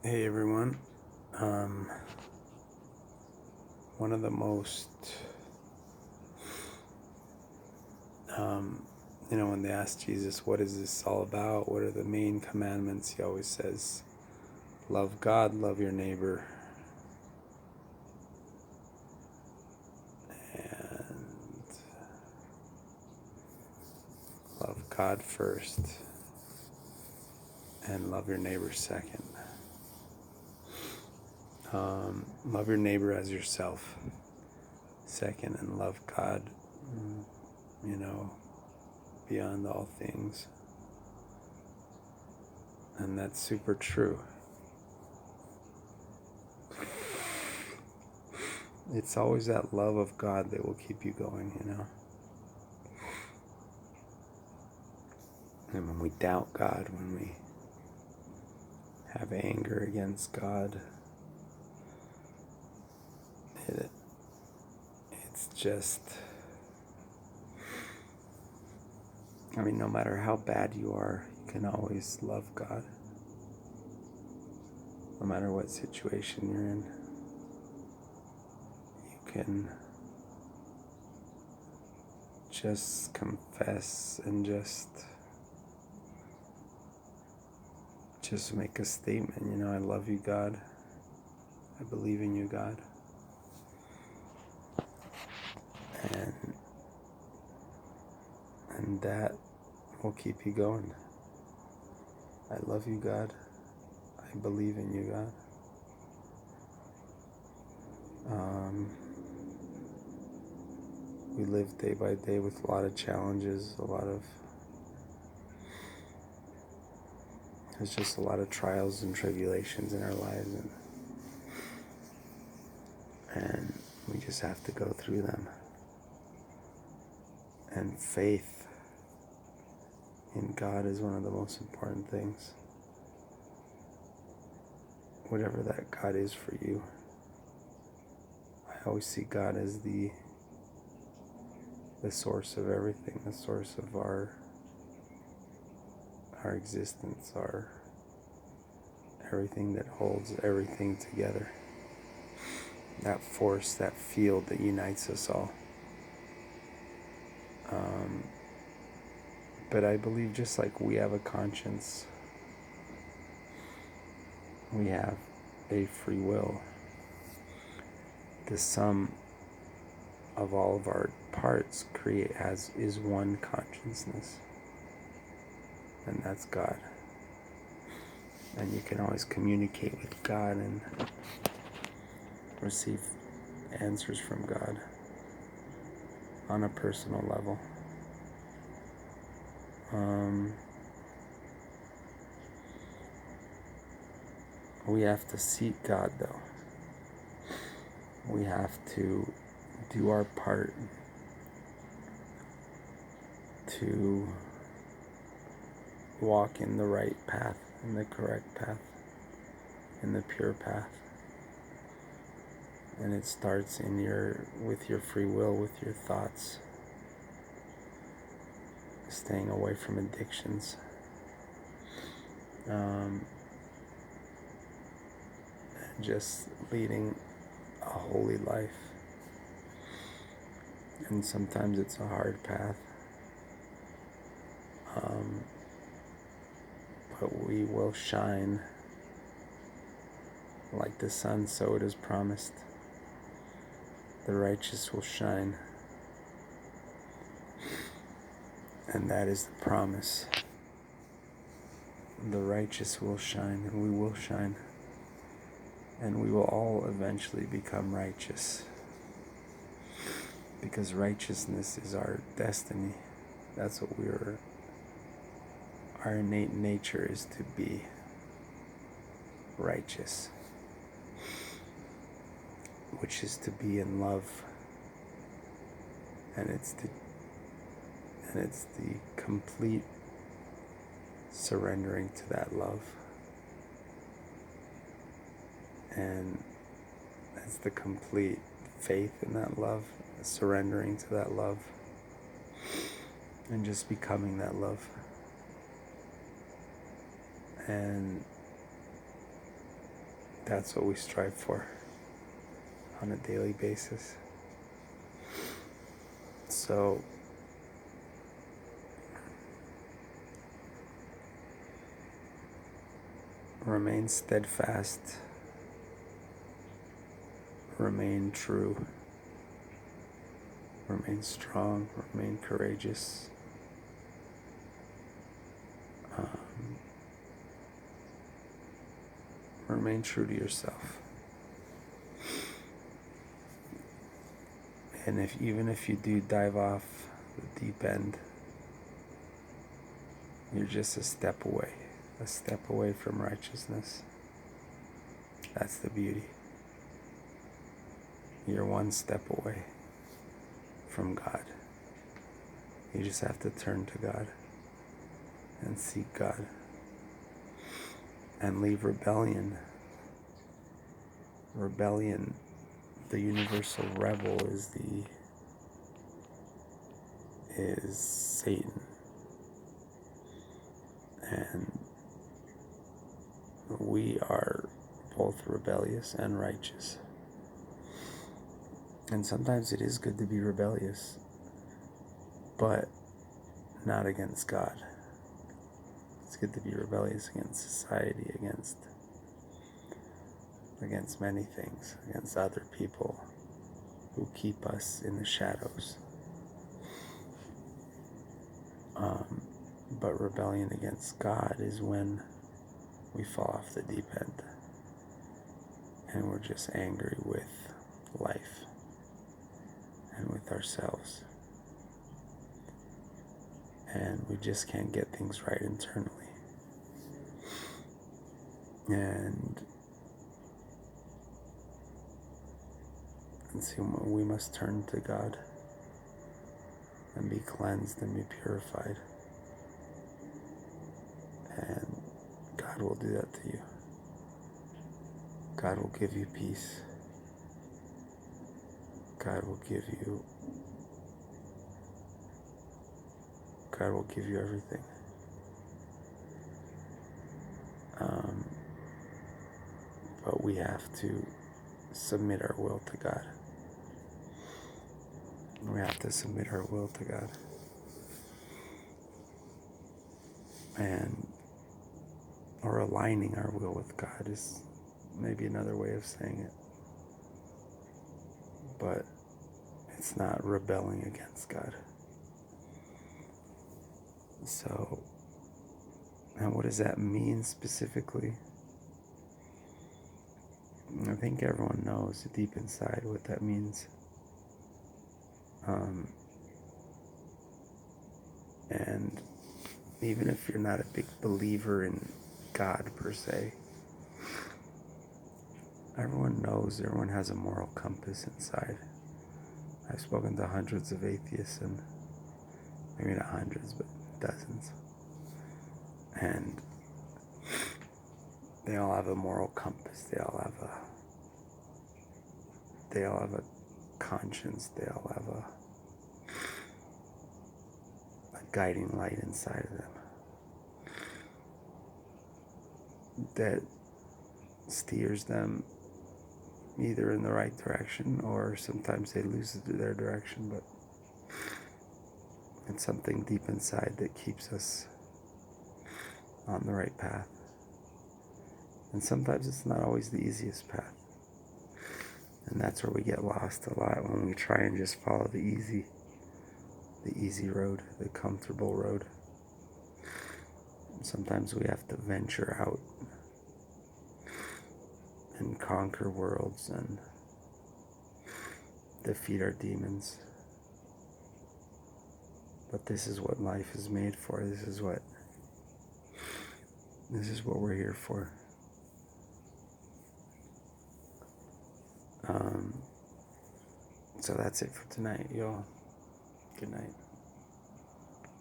Hey everyone. Um, One of the most, um, when they ask Jesus, what is this all about? What are the main commandments? He always says, love God, love your neighbor, and love God first, and love your neighbor second. Love your neighbor as yourself second, and love God, mm, you know, beyond all things. And that's super true. It's always that love of God that will keep you going. And when we doubt God, when we have anger against God, it, it's just, no matter how bad you are, you can always love God. No matter what situation you're in, you can just confess and just make a statement, I love you, God. I believe in you, God. And that will keep you going. I love you, God. I believe in you, God. We live day by day with a lot of challenges, there's just a lot of trials and tribulations in our lives, and we just have to go through them. And faith in God is one of the most important things. Whatever that God is for you. I always see God as the source of everything, the source of our existence, our everything that holds everything together. That force, that field that unites us all. But I believe just like we have a conscience, we have a free will. The sum of all of our parts is one consciousness, and that's God. And you can always communicate with God and receive answers from God on a personal level. We have to seek God, though. We have to do our part to walk in the right path, in the correct path, in the pure path. And it starts with your free will, with your thoughts, staying away from addictions, just leading a holy life. And sometimes it's a hard path, but we will shine like the sun, so it is promised. The righteous will shine, and that is the promise. The righteous will shine, and we will shine, and we will all eventually become righteous, because righteousness is our destiny. That's what our innate nature is, to be righteous, which is to be in love, and it's the complete surrendering to that love, and it's the complete faith in that love, surrendering to that love, and just becoming that love. And that's what we strive for on a daily basis. So remain steadfast, remain true, remain strong, remain courageous. Remain true to yourself. And even if you do dive off the deep end, you're just a step away from righteousness. That's the beauty. You're one step away from God. You just have to turn to God and seek God and leave rebellion. Rebellion, the universal rebel, is Satan. And we are both rebellious and righteous. And sometimes it is good to be rebellious, but not against God. It's good to be rebellious against society, against many things, against other people who keep us in the shadows. But rebellion against God is when we fall off the deep end and we're just angry with life and with ourselves, and we just can't get things right internally. And so we must turn to God and be cleansed and be purified. And God will do that to you. God will give you peace. God will give you everything. But we have to submit our will to God. We have to submit our will to God. Or aligning our will with God is maybe another way of saying it. But it's not rebelling against God. So, and what does that mean specifically? I think everyone knows deep inside what that means. And even if you're not a big believer in God per se, everyone has a moral compass inside. I've spoken to hundreds of atheists, and maybe not hundreds, but dozens. And they all have a moral compass. They all have a conscience. They all have a guiding light inside of them that steers them either in the right direction, or sometimes they lose their direction, but it's something deep inside that keeps us on the right path. And sometimes it's not always the easiest path. And that's where we get lost a lot, when we try and just follow the easy road, the comfortable road. Sometimes we have to venture out and conquer worlds and defeat our demons. But this is what life is made for. This is what we're here for. So that's it for tonight, y'all. Good night.